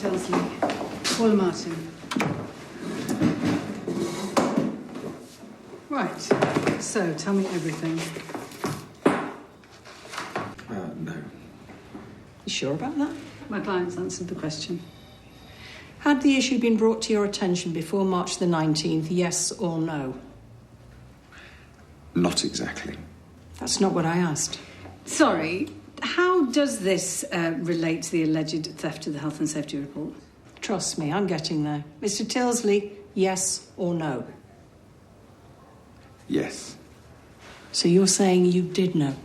Tilsley. Paula Martin. Right. So, tell me everything. No. You sure about that? My client's answered the question. Had the issue been brought to your attention before March the 19th, yes or no? Not exactly. That's not what I asked. Sorry, how does this relate to the alleged theft of the health and safety report? Trust me, I'm getting there. Mr. Tilsley, yes or no? Yes. So you're saying you did know?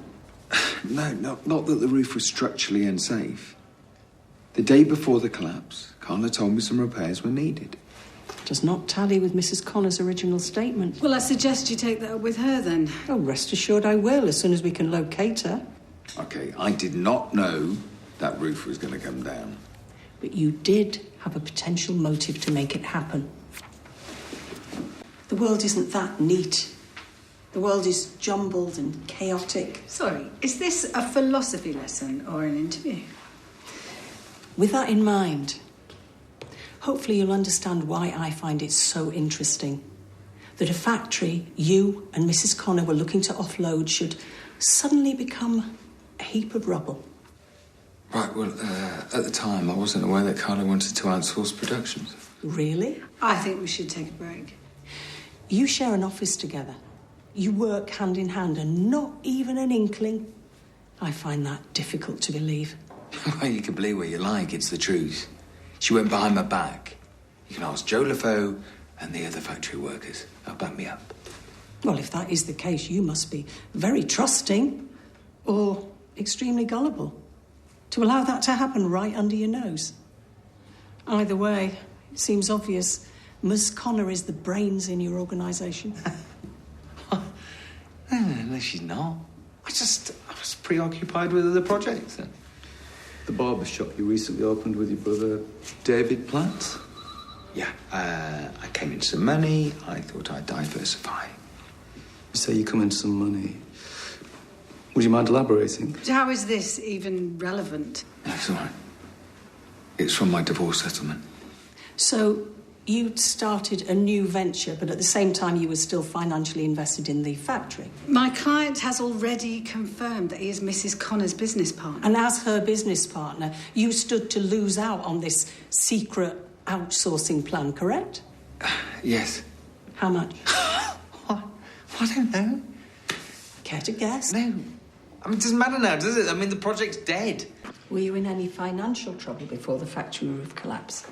No, not that the roof was structurally unsafe. The day before the collapse, Carla told me some repairs were needed. Does not tally with Mrs. Connor's original statement. Well, I suggest you take that up with her then. Oh, rest assured I will, as soon as we can locate her. OK, I did not know that roof was going to come down. But you did have a potential motive to make it happen. The world isn't that neat. The world is jumbled and chaotic. Sorry, is this a philosophy lesson or an interview? With that in mind, hopefully you'll understand why I find it so interesting that a factory you and Mrs. Connor were looking to offload should suddenly become a heap of rubble. Right, well, at the time, I wasn't aware that Carla wanted to outsource production. Really? I think we should take a break. You share an office together. You work hand in hand and not even an inkling. I find that difficult to believe. Well, you can believe what you like, it's the truth. She went behind my back. You can ask Joe LaFaux and the other factory workers. They'll back me up. Well, if that is the case, you must be very trusting or extremely gullible to allow that to happen right under your nose. Either way, it seems obvious Ms. Connor is the brains in your organisation. No, she's not. I was preoccupied with other projects. The barber shop you recently opened with your brother, David Platt? Yeah, I came in some money. I thought I'd diversify. You say you come in some money. Would you mind elaborating? How is this even relevant? That's all right. It's from my divorce settlement. So you'd started a new venture, but at the same time you were still financially invested in the factory. My client has already confirmed that he is Mrs. Connor's business partner. And as her business partner, you stood to lose out on this secret outsourcing plan, correct? Yes. How much? What? I don't know. Care to guess? No. I mean, it doesn't matter now, does it? I mean, the project's dead. Were you in any financial trouble before the factory roof collapsed?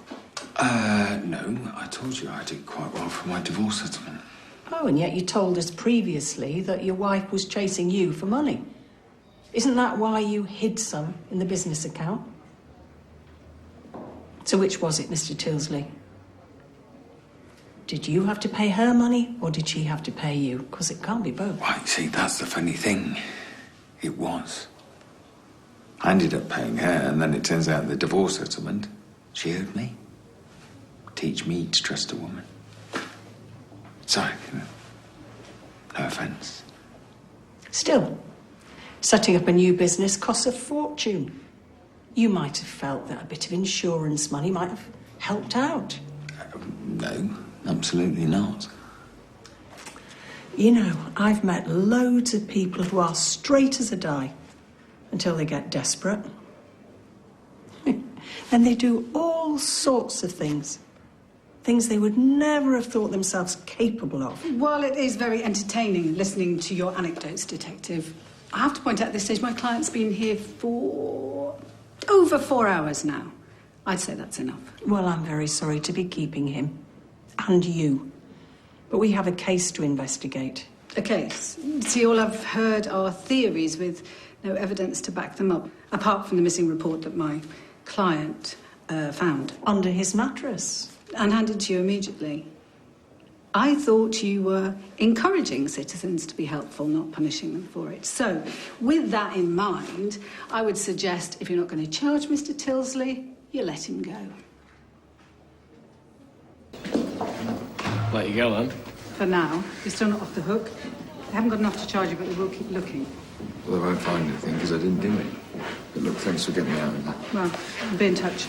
No. I told you I did quite well for my divorce settlement. Oh, and yet you told us previously that your wife was chasing you for money. Isn't that why you hid some in the business account? So which was it, Mr. Tilsley? Did you have to pay her money, or did she have to pay you? Because it can't be both. Right, see, that's the funny thing. It was. I ended up paying her, and then it turns out the divorce settlement, she owed me. Teach me to trust a woman. Sorry, no offence. Still, setting up a new business costs a fortune. You might have felt that a bit of insurance money might have helped out. No, absolutely not. You know, I've met loads of people who are straight as a die until they get desperate. Then they do all sorts of things. Things they would never have thought themselves capable of. While it is very entertaining listening to your anecdotes, Detective, I have to point out at this stage my client's been here for over 4 hours now. I'd say that's enough. Well, I'm very sorry to be keeping him. And you. But we have a case to investigate. A case? See, all I've heard are theories with no evidence to back them up, apart from the missing report that my client found. Under his mattress. And handed to you immediately. I thought you were encouraging citizens to be helpful, not punishing them for it. So, with that in mind, I would suggest if you're not going to charge Mr. Tilsley, you let him go. Let you go, then. For now. You're still not off the hook. They haven't got enough to charge you, but they will keep looking. Well, they won't find anything because I didn't do it. But look, thanks for getting me out of that. Well, I'll be in touch.